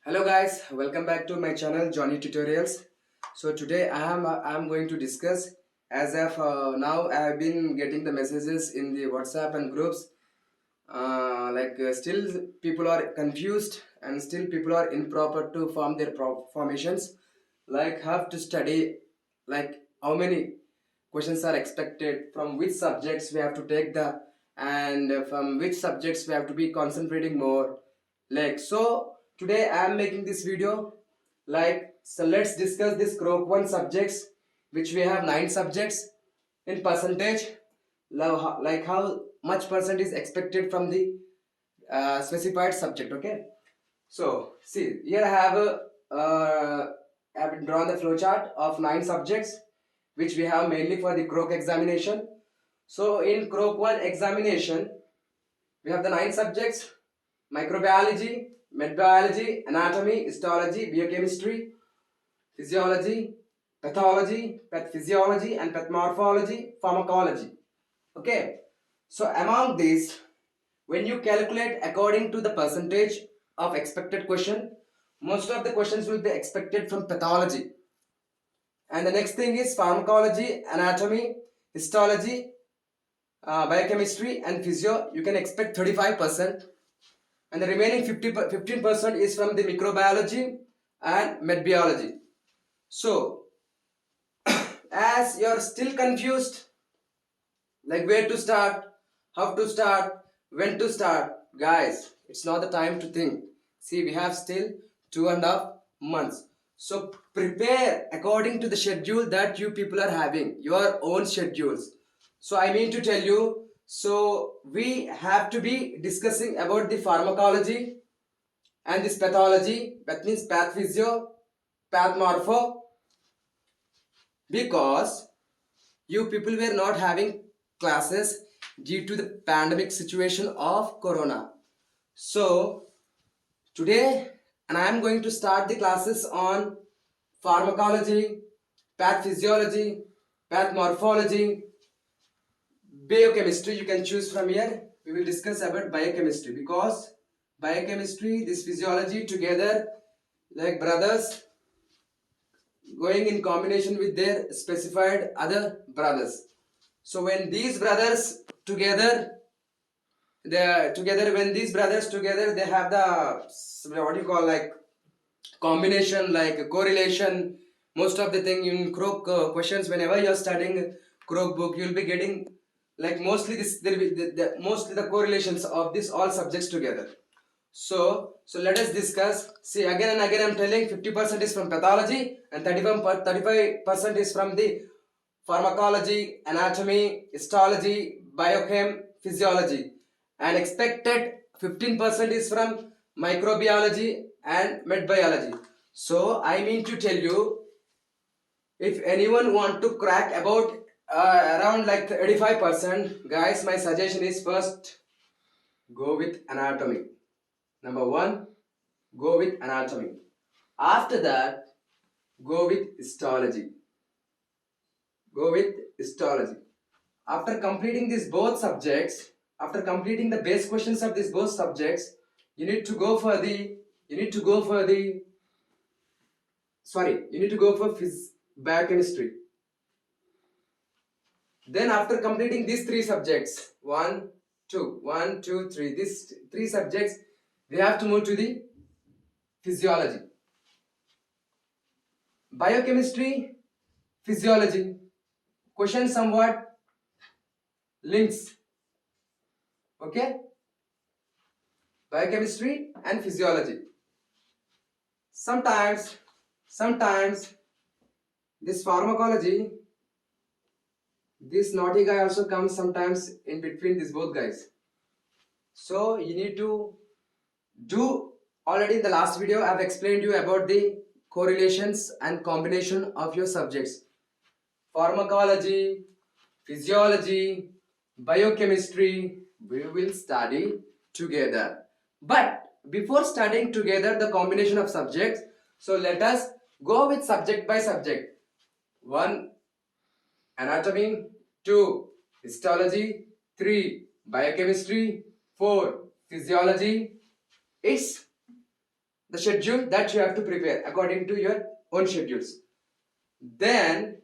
Hello guys, welcome back to my channel Johnny Tutorials. So today I am going to discuss as of now I have been getting the messages in the WhatsApp and groups still people are confused and still people are improper to form their formations, like have to study, like how many questions are expected, from which subjects we have to take the, and from which subjects we have to be concentrating more, like. So today I am making this video, so let's discuss this Croak 1 subjects, which we have 9 subjects in percentage, like how much percent is expected from the specified subject. Okay, so see here I have drawn the flowchart of 9 subjects which we have mainly for the Croak examination. So in Croak 1 examination we have the 9 subjects: microbiology, medbiology, anatomy, histology, biochemistry, physiology, pathology, pathophysiology, and pathomorphology, pharmacology. Okay, so among these, when you calculate according to the percentage of expected question, most of the questions will be expected from pathology. And the next thing is pharmacology, anatomy, histology, biochemistry, and physio. You can expect 35%. And the remaining 15% is from the microbiology and medbiology. So, as you're still confused, like where to start, how to start, when to start, guys, it's not the time to think. See, we have still 2.5 months. So prepare according to the schedule that you people are having, your own schedules. So I mean to tell you, so we have to be discussing about the pharmacology and this pathology, that means path physio, path morpho, because you people were not having classes due to the pandemic situation of corona. So today, and I am going to start the classes on pharmacology, path physiology, path morphology, biochemistry. You can choose from here. We will discuss about biochemistry, because biochemistry, this physiology together, like brothers, going in combination with their specified other brothers. So when these brothers together, when these brothers together, they have the, what do you call, like combination, like correlation. Most of the thing in Croak questions, whenever you are studying Croak book, you will be getting, like, mostly this, there will be mostly the correlations of this all subjects together. So let us discuss. See, again and again I'm telling, 50% is from pathology and 35% is from the pharmacology, anatomy, histology, biochem, physiology, and expected 15% is from microbiology and medbiology. So I mean to tell you, if anyone want to crack about around like 85%, guys, my suggestion is first go with anatomy. Number one, go with anatomy. After that, go with histology. Go with histology. After completing these both subjects, after completing the base questions of these both subjects, you need to go for the, you need to go for the, you need to go for biochemistry. Then after completing these 3 subjects, 1, 2, 3, these 3 subjects, we have to move to the physiology. Biochemistry, physiology, question somewhat links. Okay, biochemistry and physiology. Sometimes this pharmacology, this naughty guy also comes sometimes in between these both guys. So you need to do, already in the last video I have explained you about the correlations and combination of your subjects: pharmacology, physiology, biochemistry. We will study together. But before studying together the combination of subjects, so let us go with subject by subject. 1, anatomy. 2, histology. 3, biochemistry. 4, physiology. It's the schedule that you have to prepare according to your own schedules. Then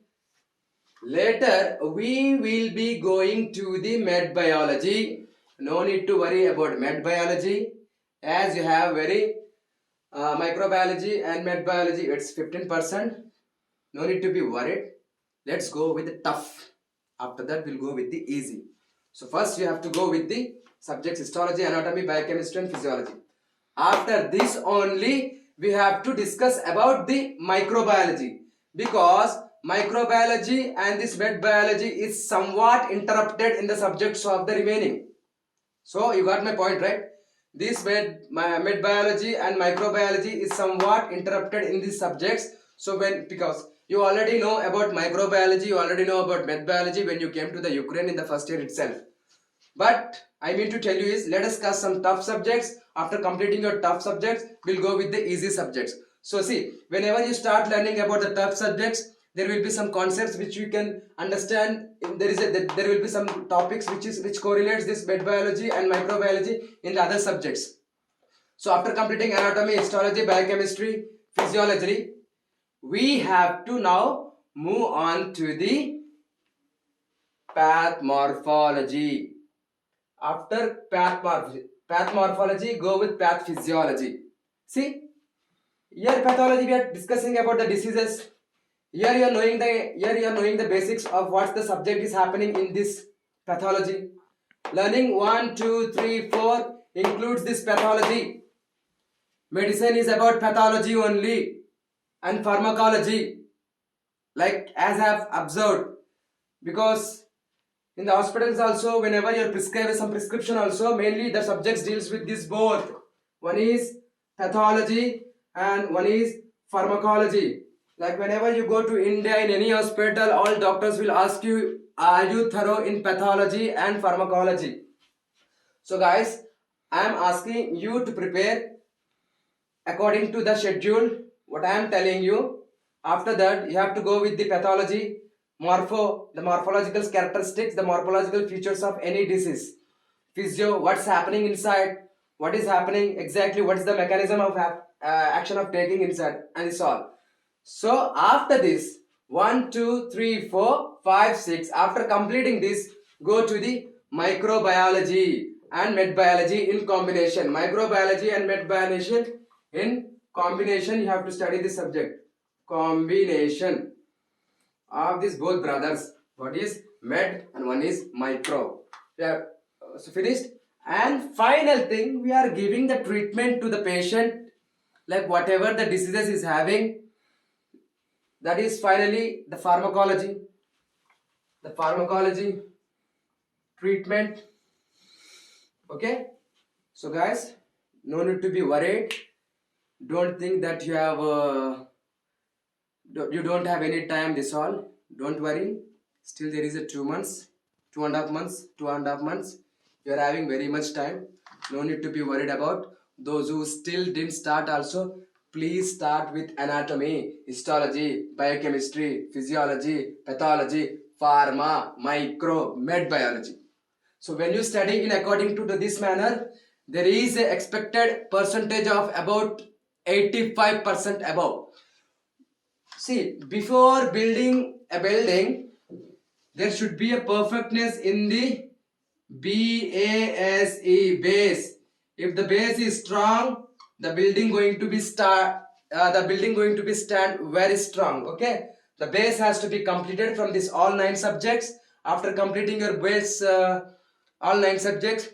later we will be going to the med biology. No need to worry about med biology, as you have very microbiology and med biology, it's 15%. No need to be worried. Let's go with the tough. After that we'll go with the easy. So first you have to go with the subjects histology, anatomy, biochemistry and physiology. After this only we have to discuss about the microbiology, because microbiology and this med biology is somewhat interrupted in the subjects of the remaining. So you got my point, right? This med biology and microbiology is somewhat interrupted in these subjects. So because you already know about microbiology, you already know about med biology when you came to the Ukraine in the first year itself. But I mean to tell you is, let us discuss some tough subjects. After completing your tough subjects, we'll go with the easy subjects. So see, whenever you start learning about the tough subjects, there will be some concepts which you can understand. There will be some topics which correlates this med biology and microbiology in the other subjects. So after completing anatomy, histology, biochemistry, physiology, we have to now move on to the path morphology. After path morphology, go with path physiology. See, here pathology we are discussing about the diseases. Here you are knowing the basics of what the subject is happening in this pathology. Learning 1, 2, 3, 4 includes this pathology. Medicine is about pathology only and pharmacology, like as I have observed, because in the hospitals also, whenever you prescribe some prescription also, mainly the subjects deals with this both. One is pathology and one is pharmacology. Like whenever you go to India in any hospital, all doctors will ask you, are you thorough in pathology and pharmacology? So guys, I am asking you to prepare according to the schedule what I am telling you. After that you have to go with the pathology, the morphological characteristics, the morphological features of any disease. Physio, what's happening inside, what is happening exactly, what is the mechanism of action of taking inside, and it's all. So after this 1, 2, 3, 4, 5, 6, after completing this, go to the microbiology and med biology in combination. Microbiology and med biology in combination, you have to study this subject. Combination of these both brothers. What is med and one is micro. We are so finished. And final thing, we are giving the treatment to the patient, like whatever the diseases is having. That is finally the pharmacology. The pharmacology treatment. Okay. So guys, no need to be worried. Don't think that you have you don't have any time. This all. Don't worry. Still there is a 2 months, 2.5 months. You are having very much time. No need to be worried about. Those who still didn't start also, please start with anatomy, histology, biochemistry, physiology, pathology, pharma, micro, med biology. So when you study in according to this manner, there is a expected percentage of about 85% above. See, before building a building, there should be a perfectness in the BASE, base. If the base is strong, the building going to be stand very strong. Okay, the base has to be completed from this all 9 subjects. After completing your base all 9 subjects,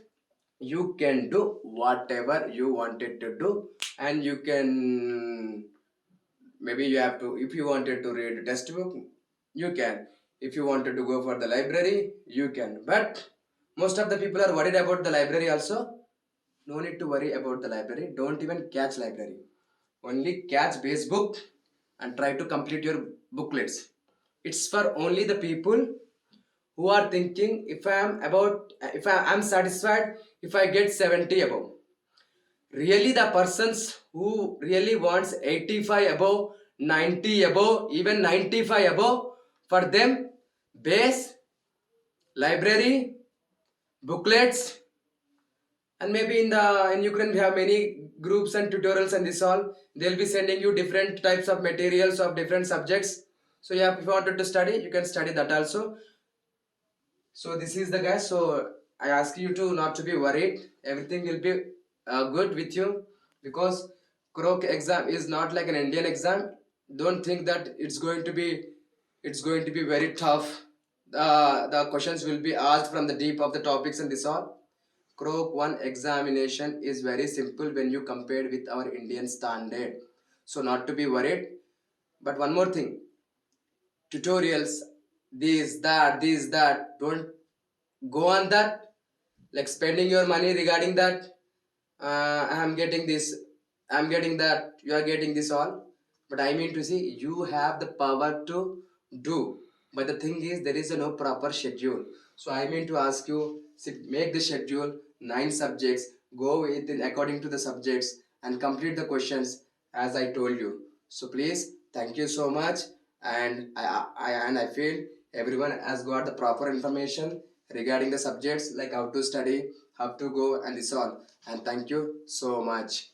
you can do whatever you wanted to do, and you can, maybe you have to, if you wanted to read a textbook, you can. If you wanted to go for the library, you can. But most of the people are worried about the library also. No need to worry about the library. Don't even catch library. Only catch base book and try to complete your booklets. It's for only the people who are thinking, if I am satisfied if I get 70 above. Really the persons who really wants 85 above, 90 above, even 95 above, for them base, library, booklets, and maybe in Ukraine we have many groups and tutorials and this all. They'll be sending you different types of materials of different subjects. So yeah, if you wanted to study, you can study that also. So this is the guys. So I ask you to not to be worried. Everything will be good with you, because Croc exam is not like an Indian exam. Don't think that it's going to be very tough. The questions will be asked from the deep of the topics and this all. Croc 1 examination is very simple when you compare with our Indian standard. So not to be worried. But one more thing, tutorials, this that, don't go on that, like spending your money regarding that. I'm getting this, I'm getting that, you are getting this all. But I mean to say, you have the power to do, but the thing is there is a no proper schedule. So I mean to ask you, make the schedule, 9 subjects, go within according to the subjects and complete the questions as I told you. So please, thank you so much. And I feel everyone has got the proper information regarding the subjects, like how to study, how to go and this all. And thank you so much.